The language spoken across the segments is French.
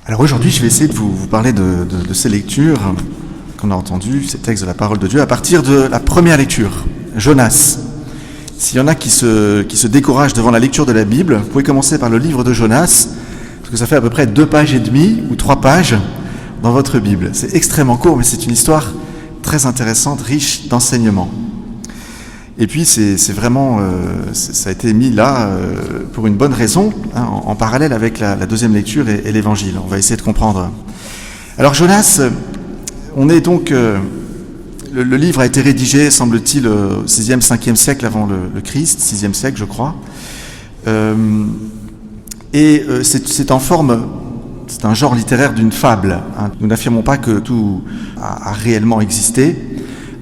Alors aujourd'hui, je vais essayer de vous parler de ces lectures qu'on a entendues, ces textes de la parole de Dieu, à partir de la première lecture, Jonas. S'il y en a qui se découragent devant la lecture de la Bible, vous pouvez commencer par le livre de Jonas, parce que ça fait à peu près 2 pages et demie ou 3 pages dans votre Bible. C'est extrêmement court, mais c'est une histoire très intéressante, riche d'enseignements. Et puis c'est vraiment, ça a été mis là pour une bonne raison, hein, en parallèle avec la deuxième lecture et l'Évangile. On va essayer de comprendre. Alors Jonas, on est donc, le livre a été rédigé, semble-t-il, au 6e, 5e siècle avant le Christ, 6e siècle je crois. C'est en forme, c'est un genre littéraire d'une fable. Hein. Nous n'affirmons pas que tout a réellement existé,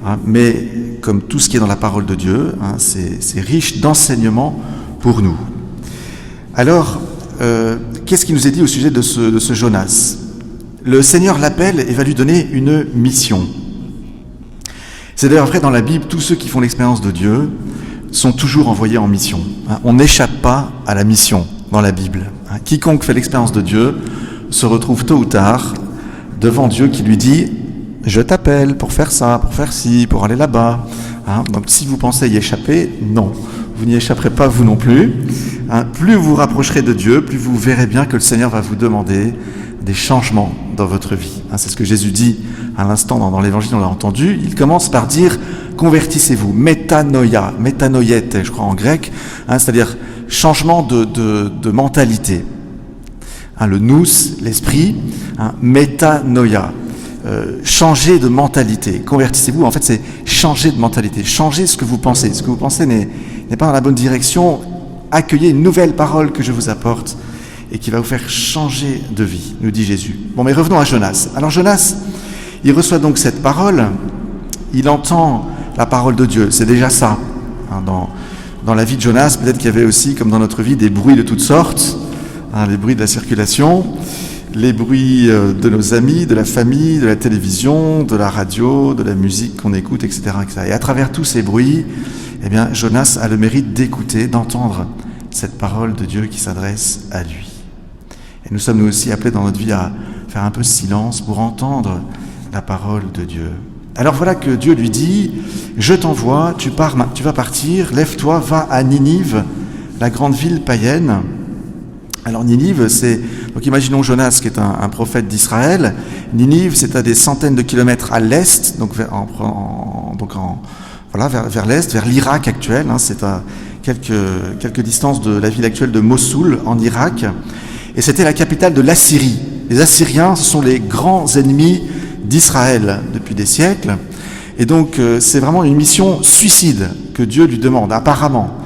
hein, mais comme tout ce qui est dans la parole de Dieu, hein, c'est riche d'enseignements pour nous. Alors, qu'est-ce qui nous est dit au sujet de ce Jonas ? Le Seigneur l'appelle et va lui donner une mission. C'est d'ailleurs vrai dans la Bible, tous ceux qui font l'expérience de Dieu sont toujours envoyés en mission. Hein. On n'échappe pas à la mission dans la Bible. Hein. Quiconque fait l'expérience de Dieu se retrouve tôt ou tard devant Dieu qui lui dit « Je t'appelle pour faire ça, pour faire ci, pour aller là-bas. » Hein. Donc si vous pensez y échapper, non, vous n'y échapperez pas vous non plus. Hein. Plus vous vous rapprocherez de Dieu, plus vous verrez bien que le Seigneur va vous demander des changements dans votre vie. Hein. C'est ce que Jésus dit à l'instant dans l'Évangile, on l'a entendu. Il commence par dire « Convertissez-vous », métanoïa, métanoïete, je crois en grec, hein, c'est-à-dire changement de mentalité. Hein, le nous, l'esprit, hein, métanoïa. Changer de mentalité, convertissez-vous, en fait c'est changer de mentalité, changer ce que vous pensez. Ce que vous pensez n'est pas dans la bonne direction, accueillez une nouvelle parole que je vous apporte et qui va vous faire changer de vie, nous dit Jésus. Bon, mais revenons à Jonas. Alors Jonas, il reçoit donc cette parole, il entend la parole de Dieu, c'est déjà ça. Hein, dans la vie de Jonas, peut-être qu'il y avait aussi, comme dans notre vie, des bruits de toutes sortes, hein, les bruits de la circulation, les bruits de nos amis, de la famille, de la télévision, de la radio, de la musique qu'on écoute, etc., etc. Et à travers tous ces bruits, eh bien, Jonas a le mérite d'écouter, d'entendre cette parole de Dieu qui s'adresse à lui. Et nous sommes nous aussi appelés dans notre vie à faire un peu silence pour entendre la parole de Dieu. Alors voilà que Dieu lui dit « Je t'envoie, tu vas partir, lève-toi, va à Ninive, la grande ville païenne. » Alors Ninive, donc imaginons Jonas qui est un prophète d'Israël. Ninive, c'est à des centaines de kilomètres à l'est, donc vers l'est, vers l'Irak actuel. Hein, c'est à quelques distances de la ville actuelle de Mossoul en Irak. Et c'était la capitale de l'Assyrie. Les Assyriens, ce sont les grands ennemis d'Israël depuis des siècles. Et donc c'est vraiment une mission suicide que Dieu lui demande, apparemment.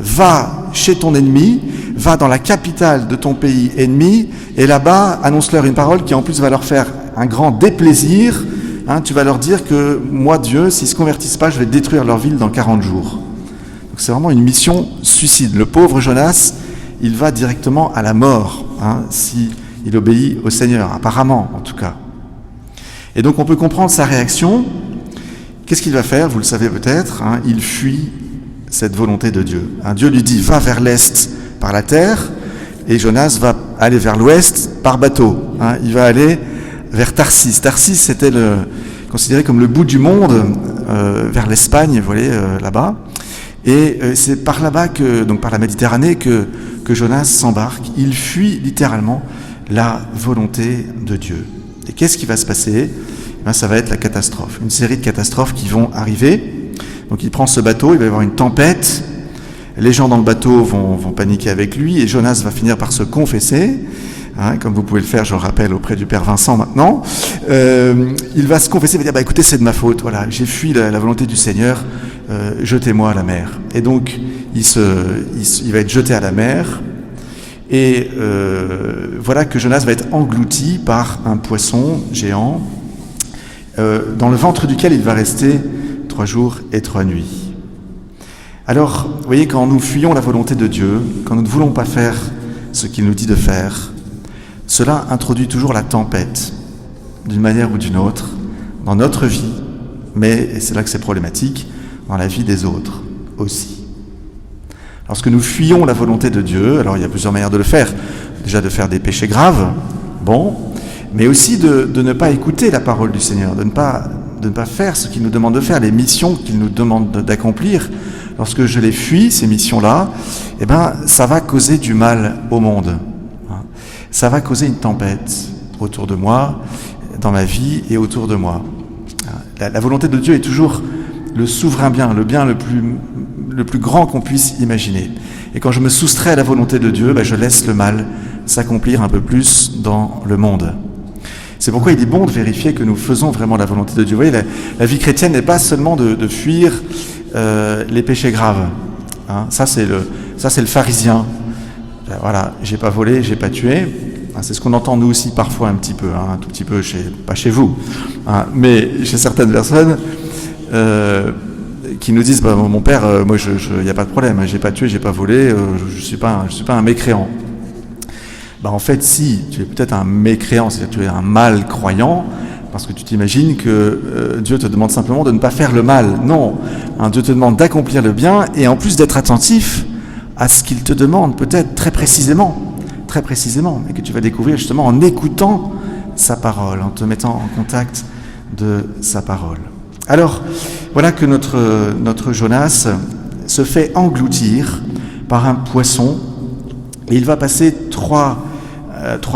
Va chez ton ennemi, va dans la capitale de ton pays ennemi, et là-bas, annonce-leur une parole qui en plus va leur faire un grand déplaisir. Hein, tu vas leur dire que moi, Dieu, s'ils ne se convertissent pas, je vais détruire leur ville dans 40 jours. Donc c'est vraiment une mission suicide. Le pauvre Jonas, il va directement à la mort, hein, s'il obéit au Seigneur, apparemment en tout cas. Et donc on peut comprendre sa réaction. Qu'est-ce qu'il va faire ? Vous le savez peut-être, hein, il fuit cette volonté de Dieu. Hein, Dieu lui dit, va vers l'est par la terre, et Jonas va aller vers l'ouest par bateau. Hein, il va aller vers Tarsis. Tarsis, c'était considéré comme le bout du monde, vers l'Espagne, vous voyez, là-bas. Et c'est par là-bas, donc par la Méditerranée, que Jonas s'embarque. Il fuit littéralement la volonté de Dieu. Et qu'est-ce qui va se passer ? Eh bien, ça va être la catastrophe. Une série de catastrophes qui vont arriver. Donc il prend ce bateau, il va y avoir une tempête, les gens dans le bateau vont paniquer avec lui, et Jonas va finir par se confesser, hein, comme vous pouvez le faire, je le rappelle, auprès du Père Vincent maintenant. Il va se confesser, il va dire, écoutez, c'est de ma faute, voilà, j'ai fui la volonté du Seigneur, jetez-moi à la mer. Et donc il va être jeté à la mer, et voilà que Jonas va être englouti par un poisson géant, dans le ventre duquel il va rester 3 jours et 3 nuits. Alors, vous voyez, quand nous fuyons la volonté de Dieu, quand nous ne voulons pas faire ce qu'il nous dit de faire, cela introduit toujours la tempête, d'une manière ou d'une autre, dans notre vie, mais, et c'est là que c'est problématique, dans la vie des autres aussi. Lorsque nous fuyons la volonté de Dieu, alors il y a plusieurs manières de le faire. Déjà de faire des péchés graves, bon, mais aussi de ne pas écouter la parole du Seigneur, de ne pas faire ce qu'il nous demande de faire, les missions qu'il nous demande d'accomplir. Lorsque je les fuis, ces missions-là, eh ben, ça va causer du mal au monde. Ça va causer une tempête autour de moi, dans ma vie et autour de moi. La volonté de Dieu est toujours le souverain bien le plus grand qu'on puisse imaginer. Et quand je me soustrais à la volonté de Dieu, ben, je laisse le mal s'accomplir un peu plus dans le monde. C'est pourquoi il est bon de vérifier que nous faisons vraiment la volonté de Dieu. Vous voyez, la vie chrétienne n'est pas seulement de fuir les péchés graves. Ça c'est le pharisien. Voilà, j'ai pas volé, j'ai pas tué. C'est ce qu'on entend nous aussi parfois un petit peu, un tout petit peu, pas chez vous, mais chez certaines personnes qui nous disent mon père, moi il n'y a pas de problème, j'ai pas tué, j'ai pas volé, je suis pas un mécréant. En fait, si, tu es peut-être un mécréant, c'est-à-dire que tu es un mal croyant, parce que tu t'imagines que Dieu te demande simplement de ne pas faire le mal. Non, Dieu te demande d'accomplir le bien et en plus d'être attentif à ce qu'il te demande, peut-être très précisément, et que tu vas découvrir justement en écoutant sa parole, en te mettant en contact de sa parole. Alors, voilà que notre Jonas se fait engloutir par un poisson, et il va passer 3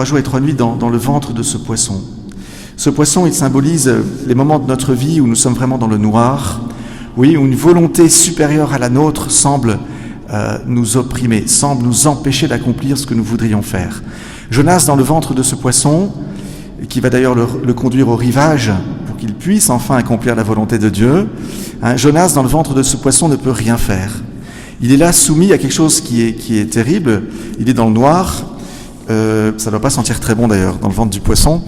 jours et 3 nuits dans le ventre de ce poisson. Ce poisson, il symbolise les moments de notre vie où nous sommes vraiment dans le noir, oui, où une volonté supérieure à la nôtre semble nous opprimer, semble nous empêcher d'accomplir ce que nous voudrions faire. Jonas, dans le ventre de ce poisson, qui va d'ailleurs le conduire au rivage pour qu'il puisse enfin accomplir la volonté de Dieu, Jonas, dans le ventre de ce poisson, ne peut rien faire. Il est là soumis à quelque chose qui est terrible, il est dans le noir, ça ne doit pas sentir très bon d'ailleurs dans le ventre du poisson,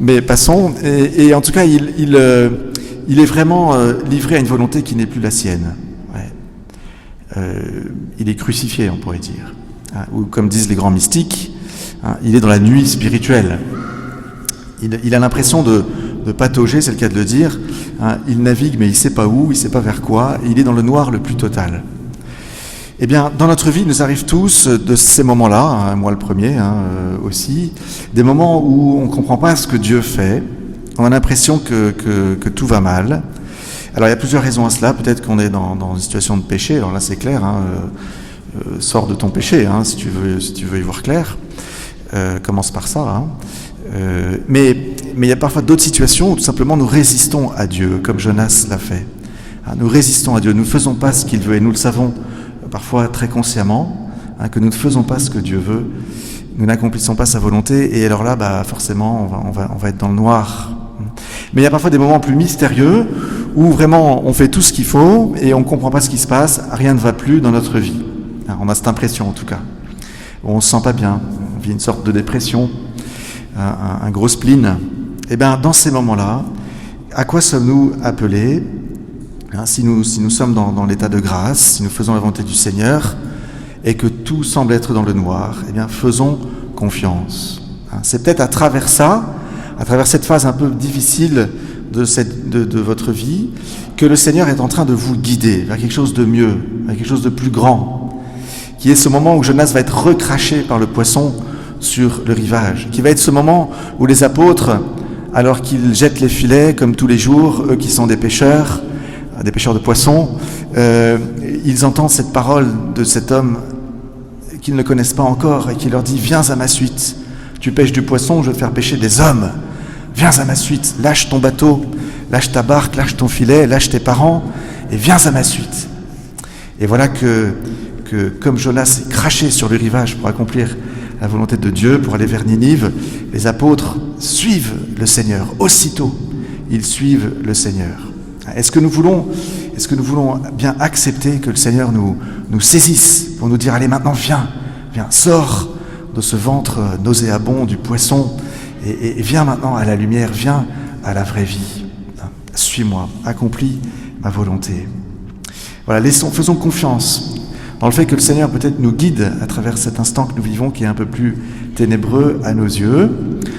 mais passons, et en tout cas il est vraiment livré à une volonté qui n'est plus la sienne. Il est crucifié, on pourrait dire, ou comme disent les grands mystiques, il est dans la nuit spirituelle. Il a l'impression de patauger, c'est le cas de le dire, il navigue mais il ne sait pas où, il ne sait pas vers quoi, il est dans le noir le plus total. Eh bien, dans notre vie, il nous arrive tous de ces moments-là, moi le premier aussi, des moments où on ne comprend pas ce que Dieu fait, on a l'impression que tout va mal. Alors il y a plusieurs raisons à cela, peut-être qu'on est dans une situation de péché, alors là c'est clair, sors de ton péché si tu veux y voir clair, commence par ça. Mais il y a parfois d'autres situations où tout simplement nous résistons à Dieu, comme Jonas l'a fait. Nous résistons à Dieu, nous ne faisons pas ce qu'il veut, et nous le savons parfois très consciemment, que nous ne faisons pas ce que Dieu veut, nous n'accomplissons pas sa volonté, et alors là, forcément, on va être dans le noir. Mais il y a parfois des moments plus mystérieux où vraiment on fait tout ce qu'il faut et on ne comprend pas ce qui se passe, rien ne va plus dans notre vie. On a cette impression en tout cas. On ne se sent pas bien, on vit une sorte de dépression, un gros spleen. Et bien dans ces moments-là, à quoi sommes-nous appelés ? Si nous sommes dans l'état de grâce, si nous faisons la volonté du Seigneur et que tout semble être dans le noir, eh bien faisons confiance. C'est peut-être à travers cette phase un peu difficile de votre vie, que le Seigneur est en train de vous guider vers quelque chose de mieux, vers quelque chose de plus grand, qui est ce moment où Jonas va être recraché par le poisson sur le rivage, qui va être ce moment où les apôtres, alors qu'ils jettent les filets comme tous les jours, eux qui sont des pêcheurs de poissons, ils entendent cette parole de cet homme qu'ils ne connaissent pas encore et qui leur dit « Viens à ma suite, tu pêches du poisson, je vais te faire pêcher des hommes. Viens à ma suite, lâche ton bateau, lâche ta barque, lâche ton filet, lâche tes parents et viens à ma suite. » Et voilà que comme Jonas est craché sur le rivage pour accomplir la volonté de Dieu, pour aller vers Ninive, les apôtres suivent le Seigneur. Aussitôt, ils suivent le Seigneur. Est-ce que nous voulons bien accepter que le Seigneur nous saisisse pour nous dire « Allez, maintenant, viens, sors de ce ventre nauséabond du poisson et viens maintenant à la lumière, viens à la vraie vie. Suis-moi, accomplis ma volonté. » Voilà, faisons confiance dans le fait que le Seigneur peut-être nous guide à travers cet instant que nous vivons qui est un peu plus ténébreux à nos yeux.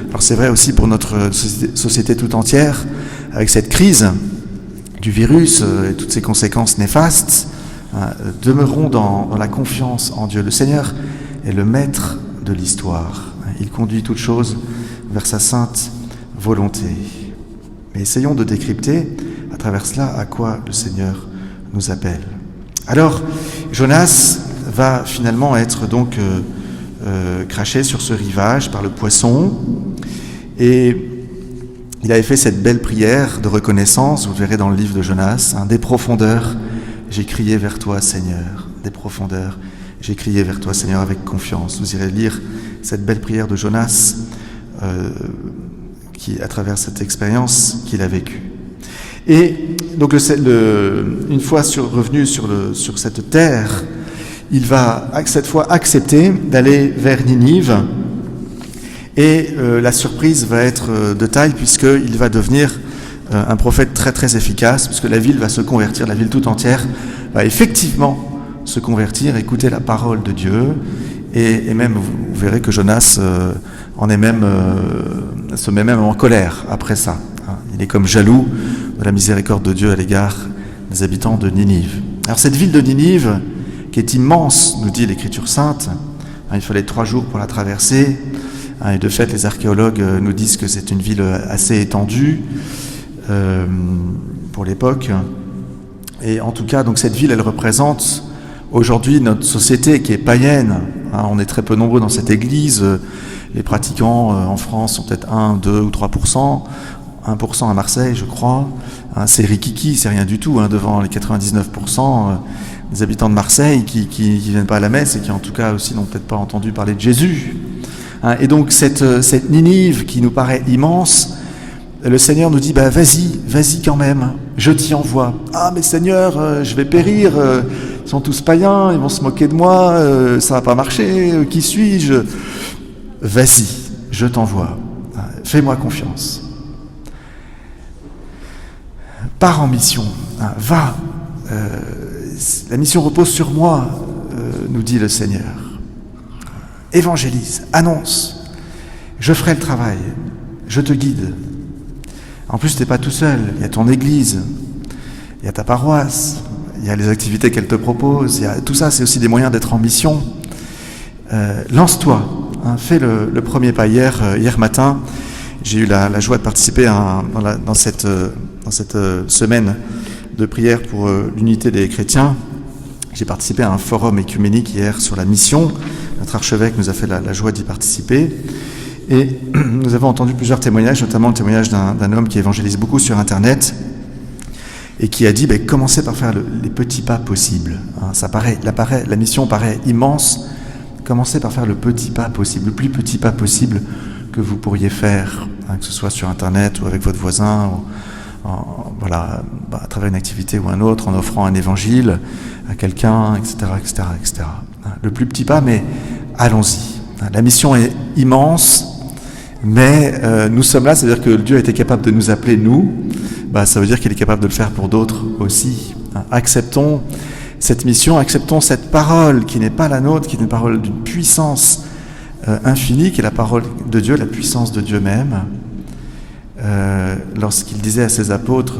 Alors c'est vrai aussi pour notre société tout entière, avec cette crise du virus et toutes ses conséquences néfastes, demeurons dans la confiance en Dieu. Le Seigneur est le maître de l'histoire. Il conduit toutes choses vers sa sainte volonté. Mais essayons de décrypter à travers cela à quoi le Seigneur nous appelle. Alors, Jonas va finalement être donc craché sur ce rivage par le poisson, et il avait fait cette belle prière de reconnaissance, vous le verrez dans le livre de Jonas, des profondeurs, j'ai crié vers toi Seigneur, des profondeurs, j'ai crié vers toi Seigneur avec confiance. Vous irez lire cette belle prière de Jonas qui, à travers cette expérience qu'il a vécue. Et donc une fois revenu sur cette terre, il va cette fois accepter d'aller vers Ninive, et la surprise va être de taille puisqu'il va devenir un prophète très très efficace, puisque la ville va se convertir, la ville tout entière va effectivement se convertir, écouter la parole de Dieu, et même vous verrez que Jonas se met même en colère après ça. Il est comme jaloux de la miséricorde de Dieu à l'égard des habitants de Ninive. Alors cette ville de Ninive, qui est immense, nous dit l'Écriture sainte, il fallait 3 jours pour la traverser, et de fait les archéologues nous disent que c'est une ville assez étendue pour l'époque. Et en tout cas, donc cette ville, elle représente aujourd'hui notre société qui est païenne. On est très peu nombreux dans cette église. Les pratiquants en France sont peut-être 1, 2 ou 3%. 1% à Marseille, je crois. C'est rikiki, c'est rien du tout devant les 99% des habitants de Marseille qui viennent pas à la messe et qui en tout cas aussi n'ont peut-être pas entendu parler de Jésus. Et donc cette Ninive qui nous paraît immense, le Seigneur nous dit vas-y quand même, je t'y envoie. Ah mais Seigneur, je vais périr, ils sont tous païens, ils vont se moquer de moi, ça va pas marcher, qui suis-je? Vas-y, je t'envoie, fais-moi confiance. Pars en mission, va, la mission repose sur moi, nous dit le Seigneur. Évangélise, annonce, je ferai le travail, je te guide. En plus, tu n'es pas tout seul, il y a ton église, il y a ta paroisse, il y a les activités qu'elle te propose, tout ça, c'est aussi des moyens d'être en mission. Lance-toi, fais le premier pas. Hier matin, j'ai eu la joie de participer dans cette semaine de prière pour l'unité des chrétiens. J'ai participé à un forum écuménique hier sur la mission. Notre archevêque nous a fait la joie d'y participer. Et nous avons entendu plusieurs témoignages, notamment le témoignage d'un homme qui évangélise beaucoup sur Internet et qui a dit commencez par faire les petits pas possibles. La mission paraît immense. Commencez par faire le petit pas possible, le plus petit pas possible que vous pourriez faire, que ce soit sur Internet ou avec votre voisin, à travers une activité ou un autre, en offrant un évangile à quelqu'un, etc., etc., etc. Le plus petit pas, mais allons-y. La mission est immense, mais nous sommes là, c'est-à-dire que Dieu a été capable de nous appeler, nous, ça veut dire qu'il est capable de le faire pour d'autres aussi. Acceptons cette mission, acceptons cette parole qui n'est pas la nôtre, qui est une parole d'une puissance infinie, qui est la parole de Dieu, la puissance de Dieu même. Lorsqu'il disait à ses apôtres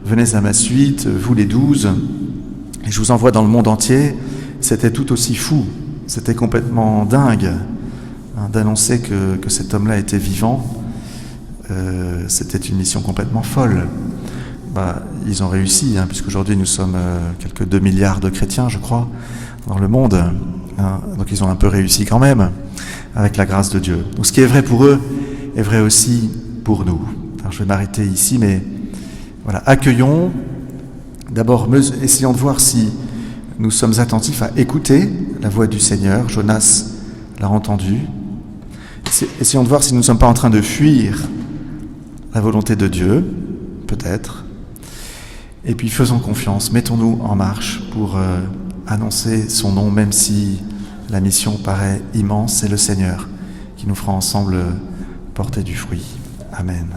venez à ma suite, vous les 12, et je vous envoie dans le monde entier, c'était tout aussi fou, c'était complètement dingue d'annoncer que cet homme-là était vivant. C'était une mission complètement folle. Ils ont réussi, puisqu'aujourd'hui nous sommes quelques 2 milliards de chrétiens, je crois, dans le monde. Donc ils ont un peu réussi quand même, avec la grâce de Dieu. Donc ce qui est vrai pour eux est vrai aussi pour nous. Alors je vais m'arrêter ici, mais voilà, accueillons. D'abord, essayons de voir si nous sommes attentifs à écouter la voix du Seigneur. Jonas l'a entendu. Essayons de voir si nous ne sommes pas en train de fuir la volonté de Dieu, peut-être. Et puis faisons confiance, mettons-nous en marche pour annoncer son nom, même si la mission paraît immense. C'est le Seigneur qui nous fera ensemble porter du fruit. Amen.